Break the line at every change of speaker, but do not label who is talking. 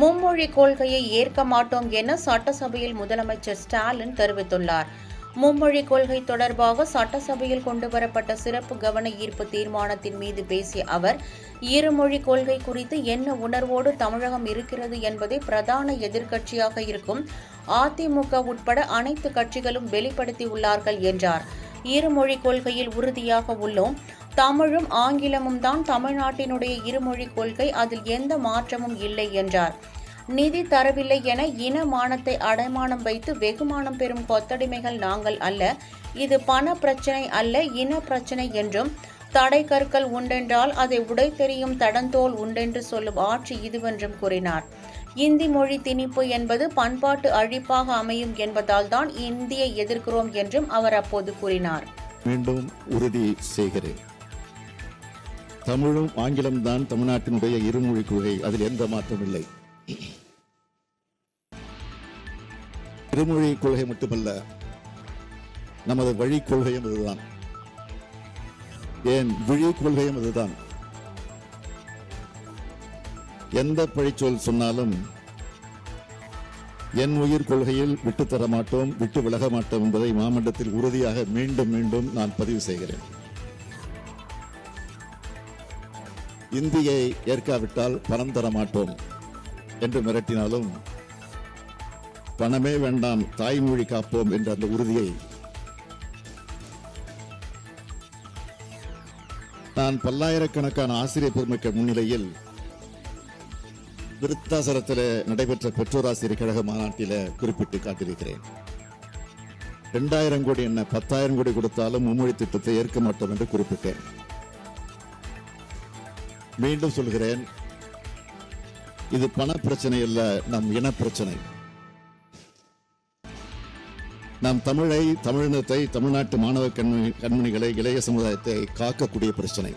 மும்மொழி கொள்கையை ஏற்க மாட்டோம் என சட்டசபையில் முதலமைச்சர் ஸ்டாலின் தெரிவித்துள்ளார். மும்மொழி கொள்கை தொடர்பாக சட்டசபையில் கொண்டுவரப்பட்ட சிறப்பு கவன ஈர்ப்பு தீர்மானத்தின் மீது பேசிய அவர், இருமொழி கொள்கை குறித்து என்ன உணர்வோடு தமிழகம் இருக்கிறது என்பதை பிரதான எதிர்க்கட்சியாக இருக்கும் அதிமுக உட்பட அனைத்து கட்சிகளும் வெளிப்படுத்தியுள்ளார்கள் என்றார். இருமொழி கொள்கையில் உறுதியாக உள்ளோம். தமிழும் ஆங்கிலமும் தான் தமிழ்நாட்டினுடைய இருமொழி கொள்கை, அதில் எந்த மாற்றமும் இல்லை என்றார். நிதி தரவில்லை என இன மானத்தை அடைமானம் வைத்து வெகுமானம் பெறும் கொத்தடிமைகள் நாங்கள் அல்ல. இது பண பிரச்சினை அல்ல, இன பிரச்சினை என்றும், தடை கற்கள் உண்டென்றால் அதை உடைத்தெறியும் தடந்தோல் உண்டென்று சொல்லும் ஆட்சி இதுவென்றும் கூறினார். இந்தி மொழி திணிப்பு என்பது பண்பாட்டு அழிப்பாக அமையும் என்பதால் தான் இந்தியை எதிர்க்கிறோம் என்றும் அவர் அப்போது கூறினார்.
மீண்டும் உறுதி செய்கிறேன், தமிழும் ஆங்கிலம் தான் தமிழ்நாட்டினுடைய இருமொழி கொள்கை, அதில் எந்த மாற்றம் இல்லை. இருமொழி கொள்கை மட்டுமல்ல, நமது வழி கொள்கையும் இதுதான், ஏன் விழி கொள்கையும் இதுதான். எந்த பழிச்சொல் சொன்னாலும் என் உயிர் கொள்கையில் விட்டுத்தர மாட்டோம், விட்டு விலக மாட்டோம் என்பதை மாமன்றத்தில் உறுதியாக மீண்டும் மீண்டும் நான் பதிவு செய்கிறேன். இந்தியை ஏற்காவிட்டால் பணம் தர மாட்டோம் என்று மிரட்டினாலும் பணமே வேண்டாம், தாய்மொழி காப்போம் என்ற அந்த உறுதியை நான் பல்லாயிரக்கணக்கான ஆசிரியர் பெருமக்கள் முன்னிலையில் விருத்தாசலத்தில் நடைபெற்ற பெற்றோராசிரியர் கழக மாநாட்டில் குறிப்பிட்டு காட்டியிருக்கிறேன். 2000 கோடி என்ன 10,000 கோடி கொடுத்தாலும் மும்மொழி திட்டத்தை ஏற்க மாட்டோம் என்று குறிப்பிட்டேன். மீண்டும் சொல்கிறேன், இது பண பிரச்சனை அல்ல, நம் இன பிரச்சனை. நாம் தமிழை, தமிழினத்தை, தமிழ்நாட்டு மாணவ கண்மணிகளை, இளைய சமுதாயத்தை காக்கக்கூடிய பிரச்சனை.